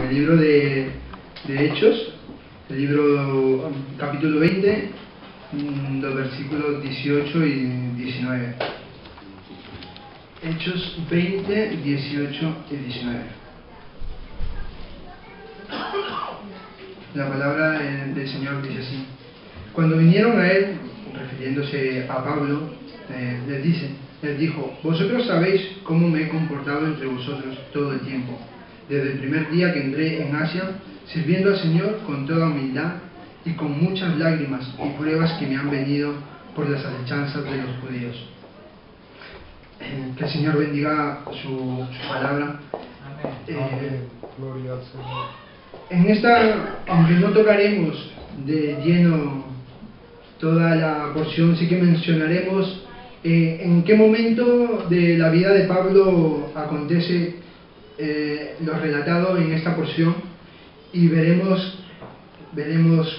el libro de Hechos, el libro capítulo 20, los versículos 18 y 19. Hechos 20, 18 y 19. La palabra del Señor dice así: cuando vinieron a él, refiriéndose a Pablo, les dijo: vosotros sabéis cómo me he comportado entre vosotros todo el tiempo, desde el primer día que entré en Asia, sirviendo al Señor con toda humildad y con muchas lágrimas y pruebas que me han venido por las acechanzas de los judíos. Que el Señor bendiga su palabra. Gloria al Señor. En esta, aunque no tocaremos de lleno toda la porción, sí que mencionaremos en qué momento de la vida de Pablo acontece lo relatado en esta porción, y veremos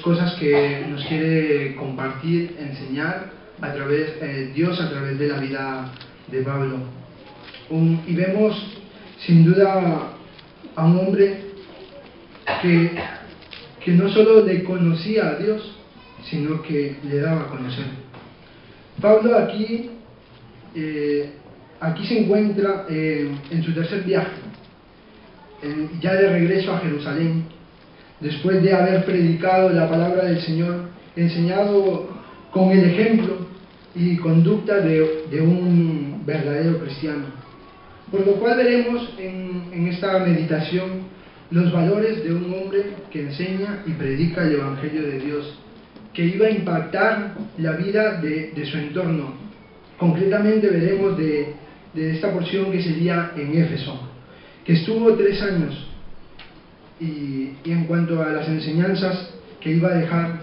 cosas que nos quiere compartir, enseñar a través Dios a través de la vida de Pablo. Y vemos sin duda a un hombre que no solo le conocía a Dios, sino que le daba a conocer. Pablo aquí se encuentra en su tercer viaje, ya de regreso a Jerusalén, después de haber predicado la palabra del Señor, enseñado con el ejemplo y conducta de un verdadero cristiano. Por lo cual veremos en esta meditación los valores de un hombre que enseña y predica el Evangelio de Dios, que iba a impactar la vida de su entorno. Concretamente veremos de esta porción que sería en Éfeso, que estuvo 3 años, y en cuanto a las enseñanzas que iba a dejar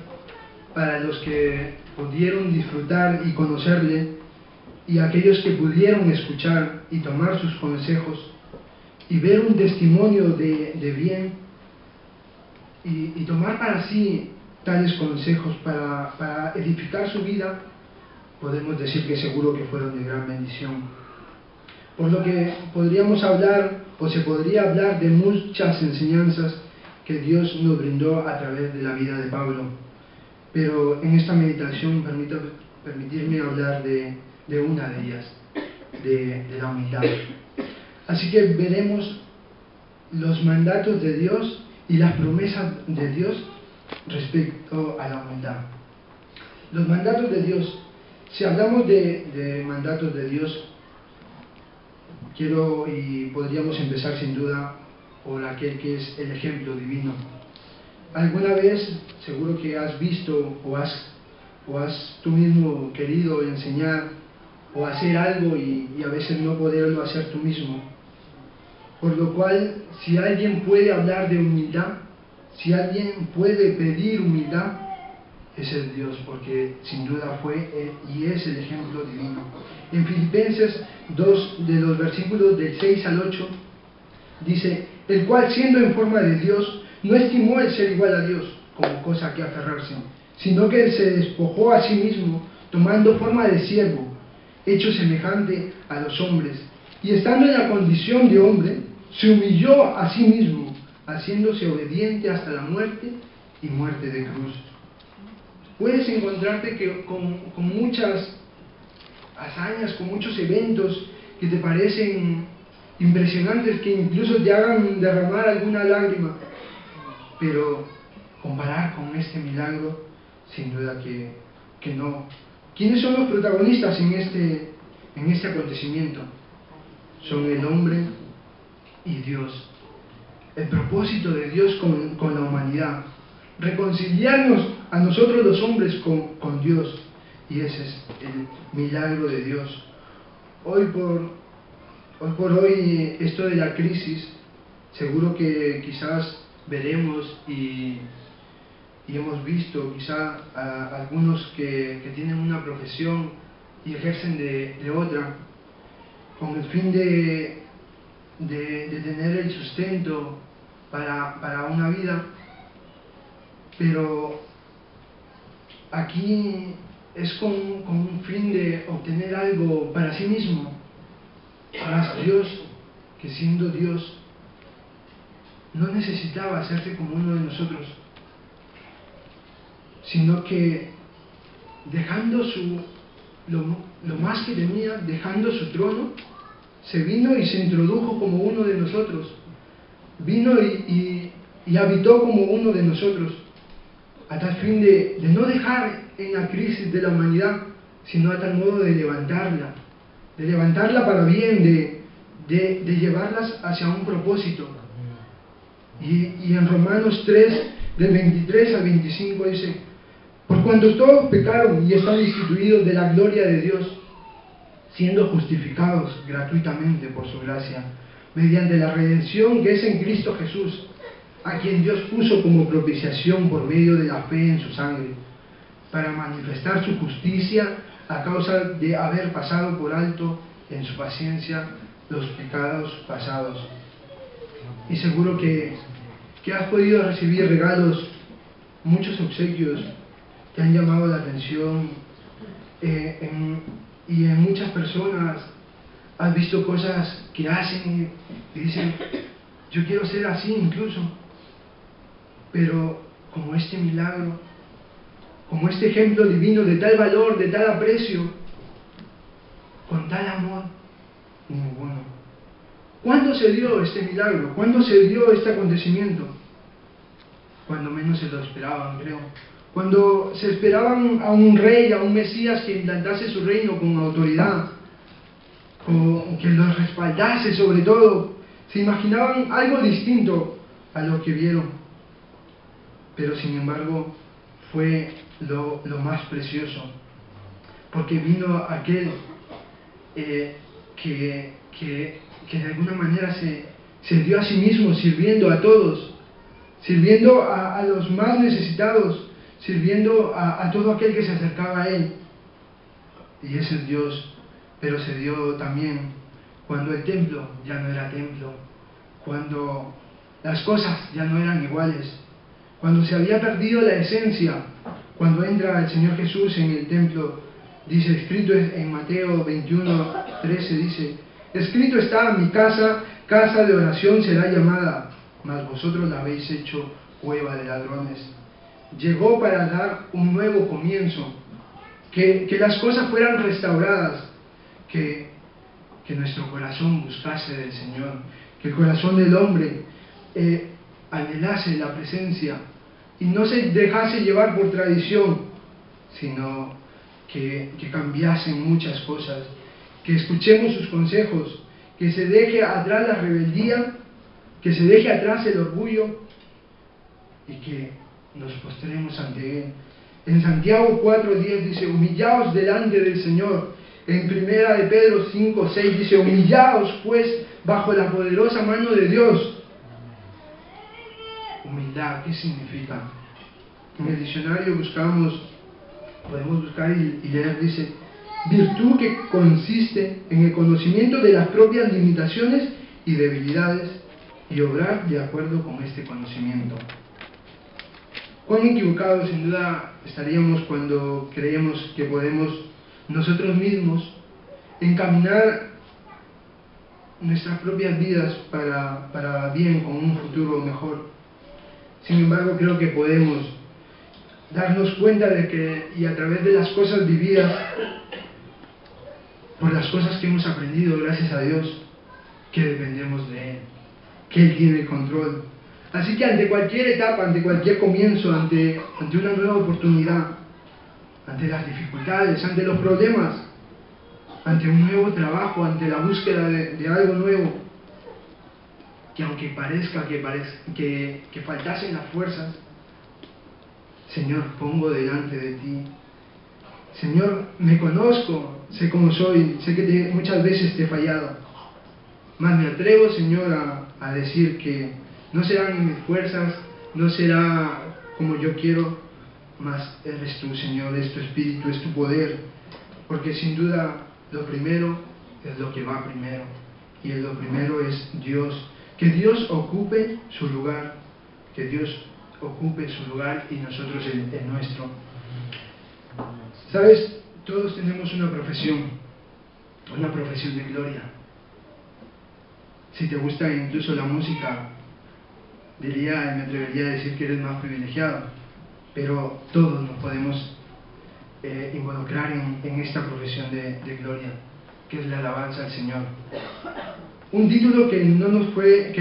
para los que pudieron disfrutar y conocerle, y aquellos que pudieron escuchar y tomar sus consejos y ver un testimonio de bien y tomar para sí tales consejos para edificar su vida, podemos decir que seguro que fueron de gran bendición. Por lo que podríamos hablar, o se podría hablar, de muchas enseñanzas que Dios nos brindó a través de la vida de Pablo. Pero en esta meditación permitirme hablar de una de ellas, de la humildad. Así que veremos los mandatos de Dios y las promesas de Dios respecto a la humildad. Los mandatos de Dios. Si hablamos de mandatos de Dios, podríamos empezar sin duda por aquel que es el ejemplo divino. ¿Alguna vez, seguro que has visto o has tú mismo querido enseñar o hacer algo y a veces no poderlo hacer tú mismo? Por lo cual, si alguien puede hablar de humildad, si alguien puede pedir humildad, ese es Dios, porque sin duda fue y es el ejemplo divino. En Filipenses 2, de los versículos del 6 al 8, dice: el cual, siendo en forma de Dios, no estimó el ser igual a Dios como cosa que aferrarse, sino que él se despojó a sí mismo, tomando forma de siervo, hecho semejante a los hombres, y estando en la condición de hombre, se humilló a sí mismo, haciéndose obediente hasta la muerte y muerte de cruz. Puedes encontrarte con muchas hazañas, con muchos eventos que te parecen impresionantes, que incluso te hagan derramar alguna lágrima, pero comparar con este milagro, sin duda que no. ¿Quiénes son los protagonistas en este acontecimiento? Son el hombre y Dios. El propósito de Dios con la humanidad: reconciliarnos a nosotros los hombres con Dios, y ese es el milagro de Dios. Hoy por hoy, esto de la crisis, seguro que quizás veremos y hemos visto quizá a algunos que tienen una profesión y ejercen de otra, con el fin de tener el sustento para una vida, pero aquí es con un fin de obtener algo para sí mismo. Mas Dios, que siendo Dios, no necesitaba hacerse como uno de nosotros, sino que dejando lo más que tenía, dejando su trono, se vino y se introdujo como uno de nosotros. Vino y habitó como uno de nosotros, a tal fin de no dejar en la crisis de la humanidad, sino a tal modo de levantarla para bien, de llevarlas hacia un propósito. Y en Romanos 3, del 23 al 25 dice: por cuanto todos pecaron y están destituidos de la gloria de Dios, siendo justificados gratuitamente por su gracia, mediante la redención que es en Cristo Jesús, a quien Dios puso como propiciación por medio de la fe en su sangre, para manifestar su justicia a causa de haber pasado por alto en su paciencia los pecados pasados. Y seguro que has podido recibir regalos, muchos obsequios te han llamado la atención, y en muchas personas has visto cosas que hacen y dicen: yo quiero ser así incluso. Pero como este milagro, como este ejemplo divino de tal valor, de tal aprecio, con tal amor, ninguno. ¿Cuándo se dio este milagro? ¿Cuándo se dio este acontecimiento? Cuando menos se lo esperaban, creo. Cuando se esperaban a un rey, a un Mesías que implantase su reino con autoridad, que los respaldase sobre todo. Se imaginaban algo distinto a lo que vieron. Pero sin embargo fue lo más precioso, porque vino aquel que de alguna manera se dio a sí mismo, sirviendo a todos, sirviendo a los más necesitados, sirviendo a todo aquel que se acercaba a Él. Y ese es Dios. Pero se dio también cuando el templo ya no era templo, cuando las cosas ya no eran iguales, cuando se había perdido la esencia. Cuando entra el Señor Jesús en el templo, dice, escrito en Mateo 21:13, dice: escrito está, mi casa, casa de oración será llamada, mas vosotros la habéis hecho cueva de ladrones. Llegó para dar un nuevo comienzo, que las cosas fueran restauradas, que nuestro corazón buscase del Señor, que el corazón del hombre anhelase la presencia y no se dejase llevar por tradición, sino que cambiasen muchas cosas, que escuchemos sus consejos, que se deje atrás la rebeldía, que se deje atrás el orgullo y que nos postremos ante Él. En Santiago 4:10 dice: humillaos delante del Señor. En Primera de Pedro 5:6 dice: humillaos pues bajo la poderosa mano de Dios. Humildad, ¿qué significa? En el diccionario podemos buscar y leer, dice: virtud que consiste en el conocimiento de las propias limitaciones y debilidades y obrar de acuerdo con este conocimiento. Cuán equivocados sin duda estaríamos cuando creemos que podemos nosotros mismos encaminar nuestras propias vidas para bien, con un futuro mejor. Sin embargo, creo que podemos darnos cuenta de que, y a través de las cosas vividas, por las cosas que hemos aprendido, gracias a Dios, que dependemos de Él, que Él tiene el control. Así que ante cualquier etapa, ante cualquier comienzo, ante una nueva oportunidad, ante las dificultades, ante los problemas, ante un nuevo trabajo, ante la búsqueda de algo nuevo, que aunque parezca que faltasen las fuerzas, Señor, pongo delante de ti. Señor, me conozco, sé cómo soy, sé que muchas veces te he fallado, mas me atrevo, Señor, a decir que no serán mis fuerzas, no será como yo quiero, mas eres tú, Señor, es tu Espíritu, es tu poder, porque sin duda lo primero es lo que va primero, y lo primero es Dios. Que Dios ocupe su lugar, que Dios ocupe su lugar y nosotros el nuestro. ¿Sabes? Todos tenemos una profesión de gloria. Si te gusta incluso la música, diría y me atrevería a decir que eres más privilegiado, pero todos nos podemos involucrar en esta profesión de gloria, que es la alabanza al Señor. Un título que no nos fue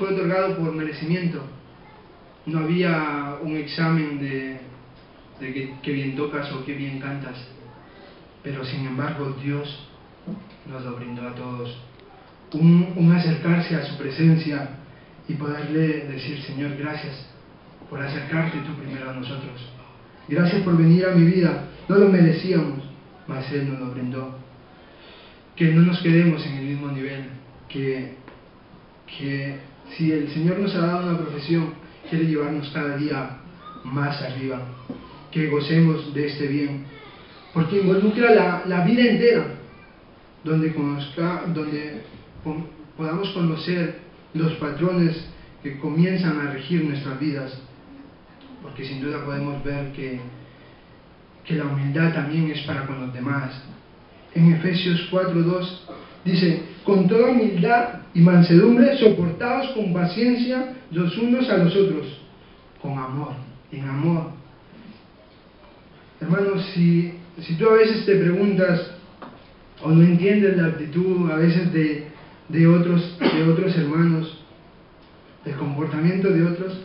otorgado por merecimiento. No había un examen de qué bien tocas o qué bien cantas, pero sin embargo Dios nos lo brindó a todos. Un acercarse a su presencia y poderle decir: Señor, gracias por acercarte tú primero a nosotros. Gracias por venir a mi vida. No lo merecíamos, mas Él nos lo brindó. Que no nos quedemos en el mismo nivel. Que si el Señor nos ha dado una profesión, quiere llevarnos cada día más arriba. Que gocemos de este bien. Porque involucra la vida entera. Donde podamos conocer los patrones que comienzan a regir nuestras vidas, porque sin duda podemos ver que la humildad también es para con los demás. En Efesios 4:2 dice: con toda humildad y mansedumbre soportaos con paciencia los unos a los otros, con amor, en amor. Hermanos, si tú a veces te preguntas o no entiendes la actitud a veces de otros hermanos, el comportamiento de otros,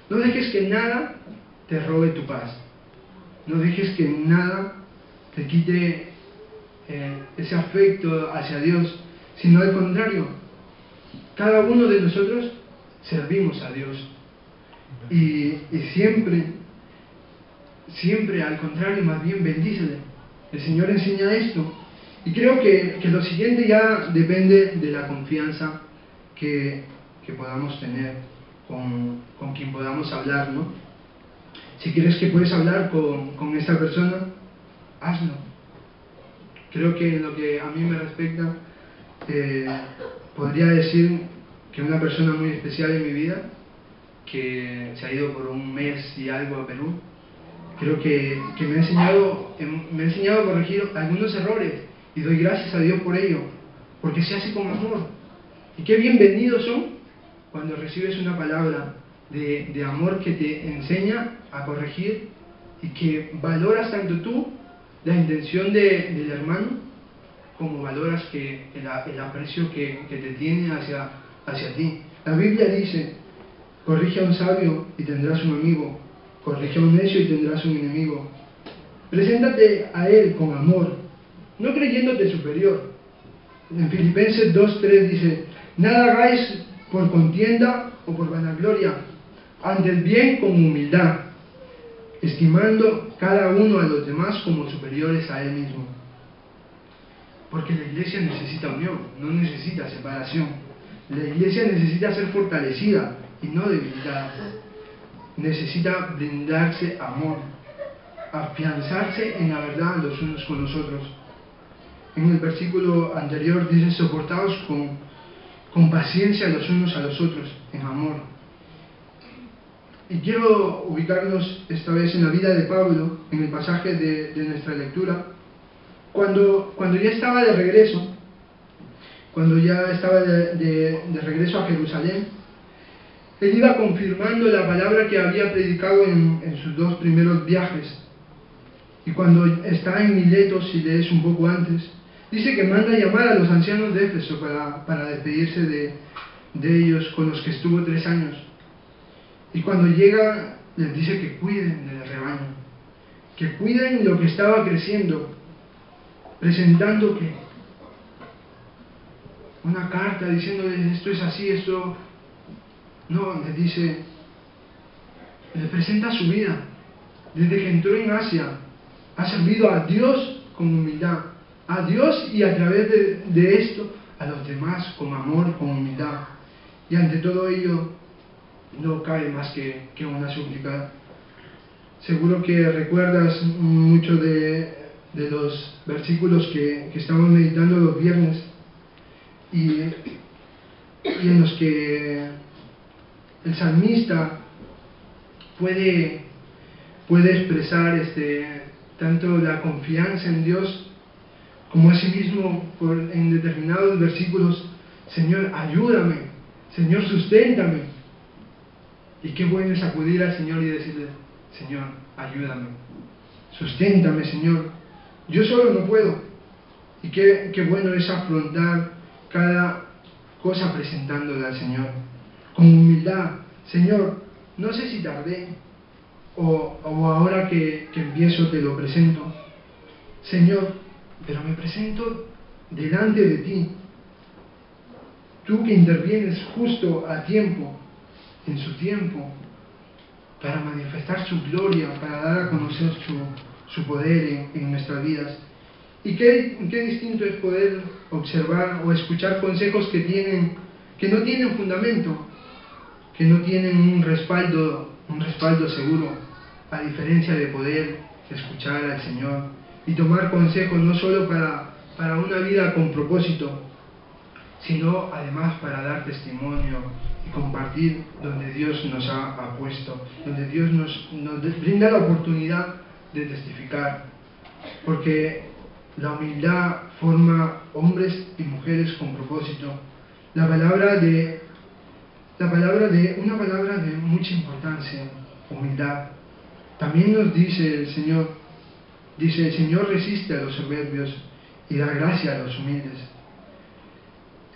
no dejes que nada te robe tu paz. No dejes que nada te quite ese afecto hacia Dios, sino al contrario, cada uno de nosotros servimos a Dios. Y siempre al contrario, más bien bendícele. El Señor enseña esto. Y creo que lo siguiente ya depende de la confianza que podamos tener con quien podamos hablar, ¿no? Si crees que puedes hablar con esta persona, hazlo. Creo que en lo que a mí me respecta, podría decir que una persona muy especial en mi vida, que se ha ido por un mes y algo a Perú, creo que me ha enseñado a corregir algunos errores, y doy gracias a Dios por ello, porque se hace con amor. Y qué bienvenidos son cuando recibes una palabra de amor que te enseña a corregir y que valoras tanto tú la intención del hermano, como valoras el aprecio que te tiene hacia ti. La Biblia dice: corrige a un sabio y tendrás un amigo, corrige a un necio y tendrás un enemigo. Preséntate a él con amor, no creyéndote superior. En Filipenses 2:3 dice: nada hagáis por contienda o por vanagloria, antes bien con humildad, estimando cada uno a los demás como superiores a él mismo. Porque la iglesia necesita unión, no necesita separación. La iglesia necesita ser fortalecida y no debilitada. Necesita brindarse amor, afianzarse en la verdad los unos con los otros. En el versículo anterior dice: soportaos con paciencia los unos a los otros, en amor. Y quiero ubicarnos esta vez en la vida de Pablo, en el pasaje de nuestra lectura, cuando ya estaba de regreso, de regreso a Jerusalén. Él iba confirmando la palabra que había predicado en sus 2 primeros viajes. Y cuando está en Mileto, si lees un poco antes, dice que manda llamar a los ancianos de Éfeso para despedirse de ellos, con los que estuvo 3 años. Y cuando llega, les dice que cuiden del rebaño, que cuiden lo que estaba creciendo, presentando que una carta diciéndoles: esto es así, esto... No, les dice, les presenta su vida. Desde que entró en Asia, ha servido a Dios con humildad, a Dios, y a través de esto a los demás con amor, con humildad. Y ante todo ello no cabe más que una súplica. Seguro que recuerdas mucho de los versículos que estamos meditando los viernes, y en los que el salmista puede expresar tanto la confianza en Dios, como asimismo en determinados versículos: Señor, ayúdame, Señor, susténtame. Y qué bueno es acudir al Señor y decirle: Señor, ayúdame, susténtame, Señor, yo solo no puedo. Y qué bueno es afrontar cada cosa presentándola al Señor, con humildad. Señor, no sé si tardé, o ahora que empiezo te lo presento. Señor, pero me presento delante de ti. Tú que intervienes justo a tiempo, en su tiempo, para manifestar su gloria, para dar a conocer su poder en nuestras vidas. Y qué distinto es poder observar o escuchar consejos que no tienen fundamento, que no tienen un respaldo seguro, a diferencia de poder escuchar al Señor y tomar consejos no solo para una vida con propósito, sino además para dar testimonio y compartir donde Dios nos ha puesto, donde Dios nos brinda la oportunidad de testificar, porque la humildad forma hombres y mujeres con propósito. Una palabra de mucha importancia, humildad. También nos dice el Señor resiste a los soberbios y da gracia a los humildes.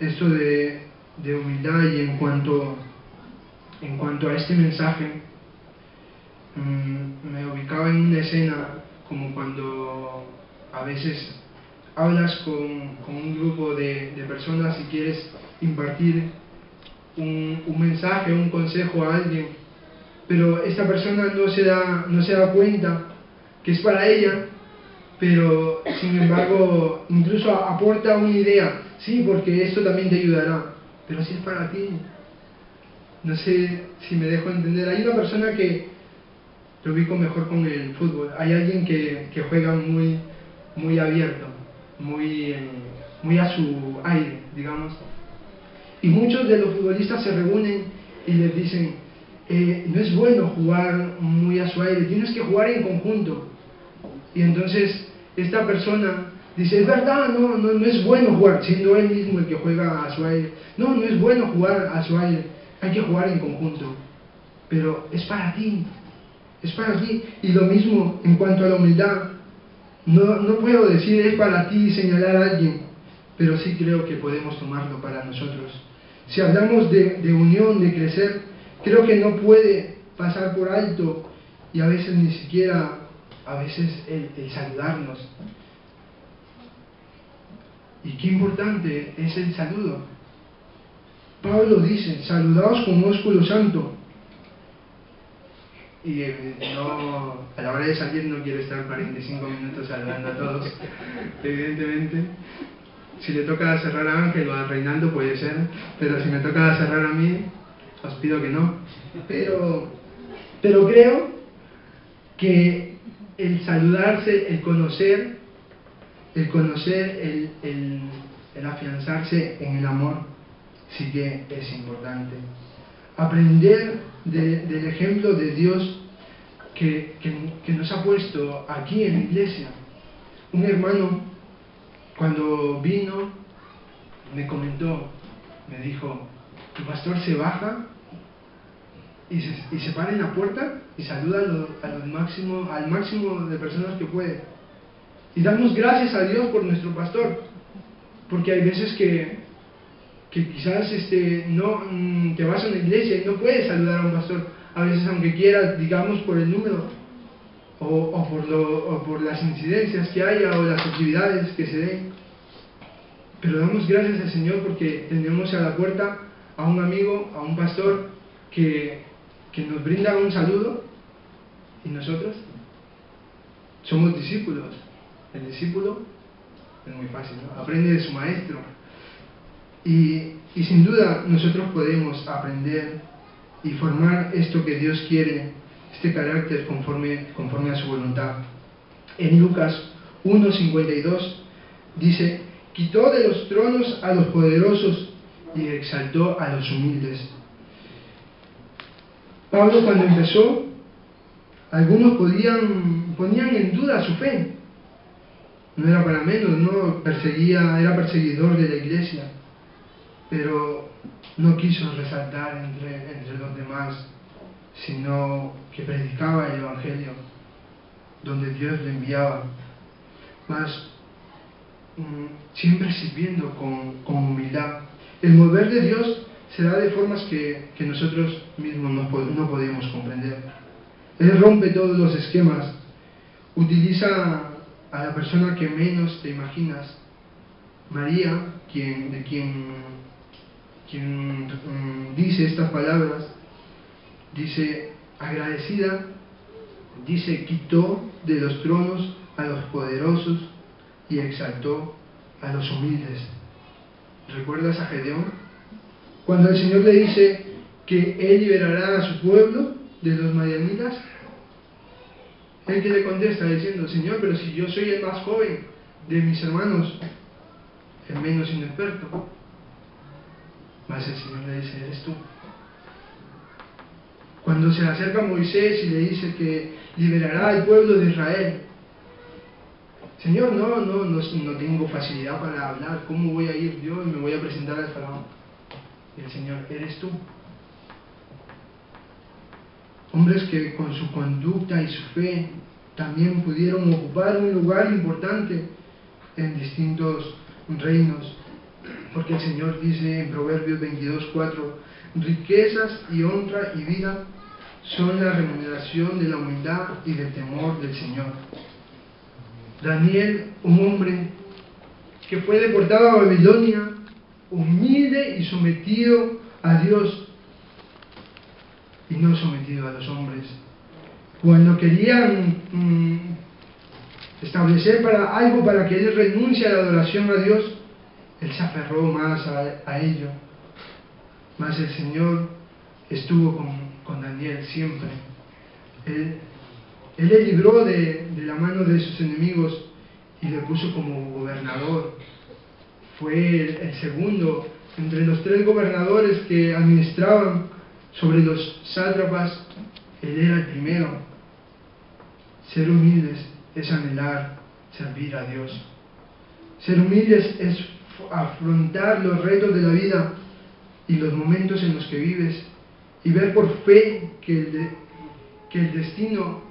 Esto de humildad, y en cuanto a este mensaje, me ubicaba en una escena como cuando a veces hablas con un grupo de personas y quieres impartir un mensaje, un consejo a alguien, pero esta persona no se da cuenta que es para ella, pero sin embargo incluso aporta una idea: sí, porque esto también te ayudará, pero si es para ti. No sé si me dejo entender. Hay una persona que lo ubico mejor con el fútbol. Hay alguien que juega muy abierto, muy a su aire, digamos. Y muchos de los futbolistas se reúnen y les dicen: no es bueno jugar muy a su aire, tienes que jugar en conjunto. Y entonces esta persona dice: es verdad, no es bueno jugar, siendo él mismo el que juega a su aire. No es bueno jugar a su aire, hay que jugar en conjunto. Pero es para ti. Y lo mismo en cuanto a la humildad. No puedo decir es para ti y señalar a alguien, pero sí creo que podemos tomarlo para nosotros. Si hablamos de unión, de crecer, creo que no puede pasar por alto, y a veces ni siquiera, el saludarnos. Y qué importante es el saludo. Pablo dice: saludaos con ósculo santo. Y a la hora de salir no quiero estar 45 minutos saludando a todos, evidentemente. Si le toca cerrar a Ángel o a Reinaldo puede ser, pero si me toca cerrar a mí, os pido que no. Pero creo que el saludarse, el conocer, el afianzarse en el amor, sí que es importante. Aprender del ejemplo de Dios que nos ha puesto aquí en la iglesia. Un hermano, cuando vino, me comentó, me dijo: tu pastor se baja y se para en la puerta y saluda al máximo de personas que puede. Y damos gracias a Dios por nuestro pastor, porque hay veces que quizás no te vas a una iglesia y no puedes saludar a un pastor, a veces aunque quieras, digamos por el número, o por las incidencias que haya, o las actividades que se den. Pero damos gracias al Señor porque tenemos a la puerta a un amigo, a un pastor que nos brinda un saludo, y nosotros somos discípulos. El discípulo es muy fácil, ¿no? Aprende de su maestro. Y sin duda nosotros podemos aprender y formar esto que Dios quiere, este carácter conforme a su voluntad. En Lucas 1:52 dice: quitó de los tronos a los poderosos y exaltó a los humildes. Pablo, cuando empezó, algunos ponían en duda su fe. No era para menos, era perseguidor de la iglesia, pero no quiso resaltar entre los demás sino que predicaba el Evangelio donde Dios le enviaba, mas siempre sirviendo con humildad. El mover de Dios se da de formas que nosotros mismos no podemos comprender. Él rompe todos los esquemas, utiliza a la persona que menos te imaginas. María, quien dice estas palabras, dice agradecida, dice quitó de los tronos a los poderosos y exaltó a los humildes. ¿Recuerdas a Gedeón? Cuando el Señor le dice que Él liberará a su pueblo de los madianitas, Él que le contesta diciendo: Señor, pero si yo soy el más joven de mis hermanos, el menos inexperto. Mas el Señor le dice: eres tú. Cuando se acerca a Moisés y le dice que liberará al pueblo de Israel, Señor, no tengo facilidad para hablar, ¿cómo voy a ir yo y me voy a presentar al faraón? Y el Señor: eres tú. Hombres que con su conducta y su fe también pudieron ocupar un lugar importante en distintos reinos, porque el Señor dice en Proverbios 22:4: riquezas y honra y vida son la remuneración de la humildad y del temor del Señor. Daniel, un hombre que fue deportado a Babilonia, humilde y sometido a Dios y no sometido a los hombres. Cuando querían establecer algo para que él renuncie a la adoración a Dios, él se aferró más a ello. Mas el Señor estuvo con Daniel siempre. Él le libró de la mano de sus enemigos y le puso como gobernador. Fue el segundo entre los 3 gobernadores que administraban sobre los sátrapas. Él era el primero. Ser humildes es anhelar servir a Dios. Ser humildes es afrontar los retos de la vida y los momentos en los que vives y ver por fe que el destino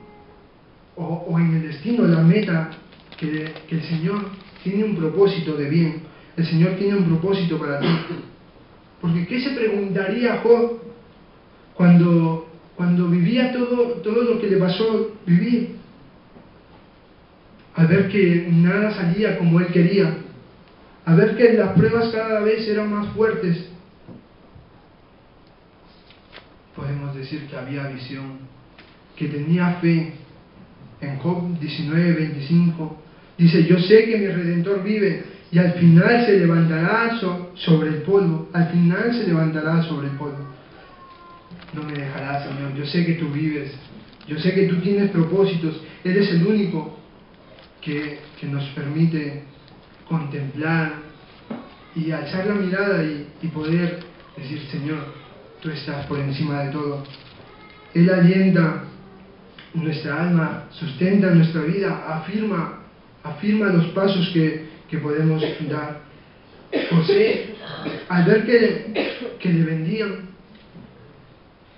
o en el destino, la meta, que el Señor tiene un propósito de bien. El Señor tiene un propósito para ti. Porque ¿qué se preguntaría Job cuando vivía todo lo que le pasó vivir? Al ver que nada salía como él quería, al ver que las pruebas cada vez eran más fuertes, podemos decir que había visión, que tenía fe. En Job 19:25 dice: yo sé que mi Redentor vive y al final se levantará sobre el polvo. Al final se levantará sobre el polvo. No me dejarás, Señor. Yo sé que tú vives. Yo sé que tú tienes propósitos. Eres el único que nos permite contemplar y alzar la mirada y poder decir: Señor, tú estás por encima de todo. Él alienta nuestra alma, sustenta nuestra vida, afirma los pasos que podemos dar. José, al ver que le vendían,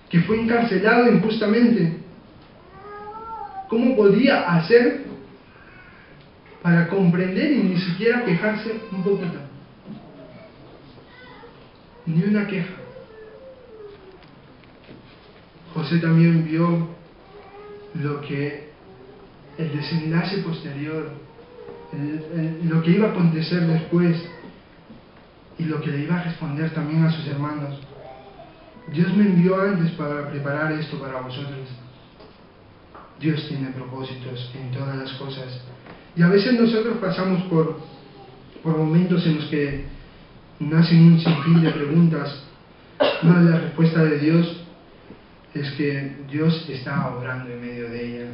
que fue encarcelado injustamente, ¿cómo podía hacer para comprender y ni siquiera quejarse un poquito? Ni una queja. José también vio lo que el desenlace posterior, lo que iba a acontecer después y lo que le iba a responder también a sus hermanos. Dios me envió antes para preparar esto para vosotros. Dios tiene propósitos en todas las cosas. Y a veces nosotros pasamos por momentos en los que nacen un sinfín de preguntas. Una de las respuestas de Dios es que Dios está obrando en medio de ella.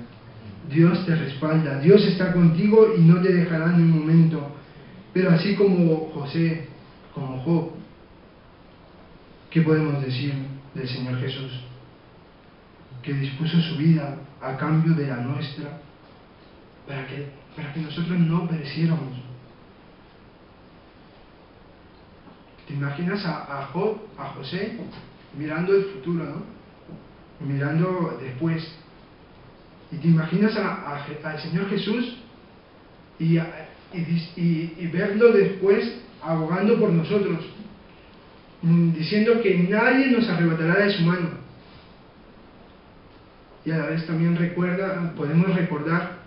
Dios te respalda, Dios está contigo y no te dejará en un momento. Pero así como José, como Job, ¿qué podemos decir del Señor Jesús? Que dispuso su vida a cambio de la nuestra para que nosotros no pereciéramos. ¿Te imaginas a Job, a José, mirando el futuro, ¿no? mirando después. Y te imaginas al Señor Jesús y verlo después abogando por nosotros, diciendo que nadie nos arrebatará de su mano. Y a la vez también podemos recordar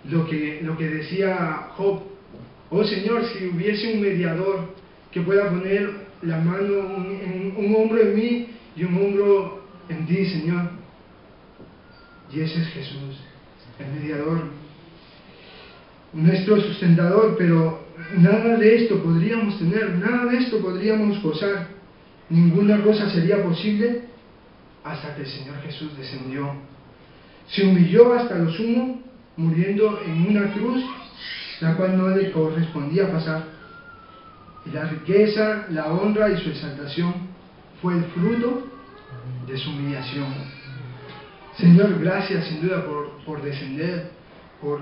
lo que decía Job: oh Señor, si hubiese un mediador que pueda poner la mano, un hombro en mí y un hombro en ti, Señor. Y ese es Jesús, el mediador, nuestro sustentador. Pero nada de esto podríamos tener, nada de esto podríamos gozar, ninguna cosa sería posible hasta que el Señor Jesús descendió, se humilló hasta lo sumo, muriendo en una cruz la cual no le correspondía pasar. Y la riqueza, la honra y su exaltación fue el fruto de su humillación. Señor, gracias sin duda por descender, por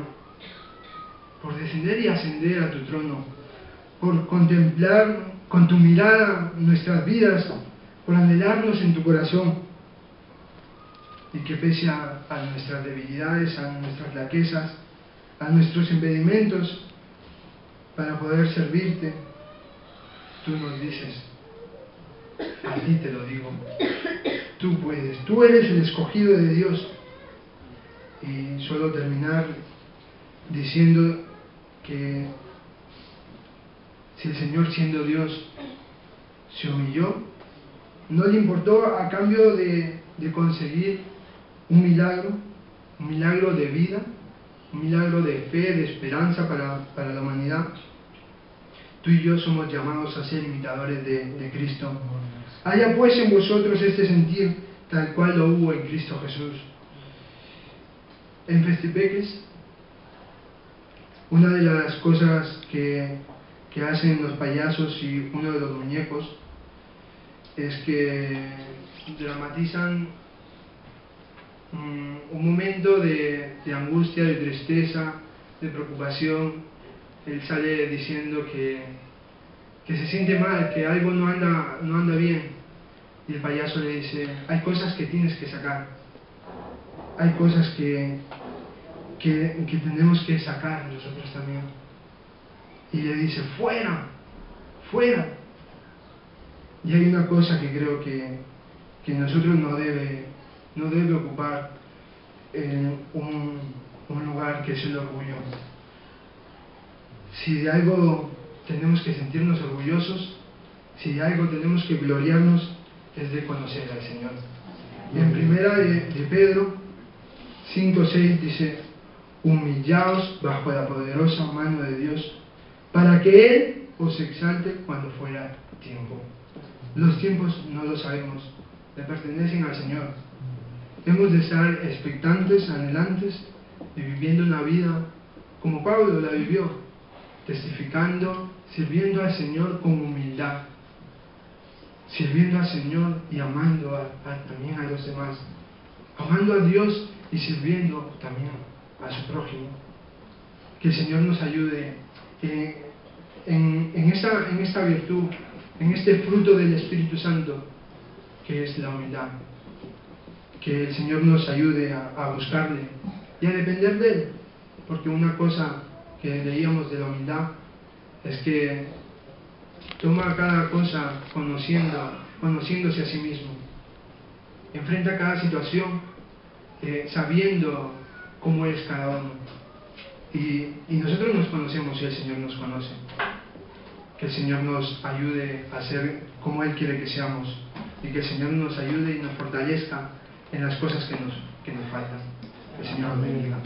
descender y ascender a tu trono, por contemplar con tu mirada nuestras vidas, por anhelarnos en tu corazón, y que pese a nuestras debilidades, a nuestras flaquezas, a nuestros impedimentos, para poder servirte, tú nos dices: a ti te lo digo, tú puedes, tú eres el escogido de Dios. Y suelo terminar diciendo que si el Señor, siendo Dios, se humilló, no le importó a cambio de conseguir un milagro de vida, un milagro de fe, de esperanza para la humanidad. Tú y yo somos llamados a ser imitadores de Cristo. Haya pues en vosotros este sentir, tal cual lo hubo en Cristo Jesús. En Festipeques, una de las cosas que hacen los payasos y uno de los muñecos es que dramatizan un momento de angustia, de tristeza, de preocupación. Él sale diciendo que se siente mal, que algo no anda bien, y el payaso le dice: hay cosas que tienes que sacar, hay cosas que tenemos que sacar nosotros también. Y le dice: fuera, fuera. Y hay una cosa que creo que nosotros no debe ocupar un lugar, que es el orgullo. Si de algo tenemos que sentirnos orgullosos, si de algo tenemos que gloriarnos, es de conocer al Señor. En primera de Pedro 5:6 dice: humillaos bajo la poderosa mano de Dios, para que Él os exalte cuando fuera tiempo. Los tiempos no lo sabemos, le pertenecen al Señor. Hemos de estar expectantes, anhelantes, y viviendo una vida como Pablo la vivió, testificando, sirviendo al Señor con humildad, sirviendo al Señor y amando también a los demás, amando a Dios y sirviendo también a su prójimo. Que el Señor nos ayude en esta virtud, en este fruto del Espíritu Santo, que es la humildad. Que el Señor nos ayude a buscarle y a depender de Él, porque una cosa que leíamos de la humildad es que toma cada cosa conociéndose a sí mismo, enfrenta cada situación sabiendo cómo es cada uno, y nosotros nos conocemos y el Señor nos conoce. Que el Señor nos ayude a ser como Él quiere que seamos, y que el Señor nos ayude y nos fortalezca en las cosas que nos faltan. El Señor nos bendiga.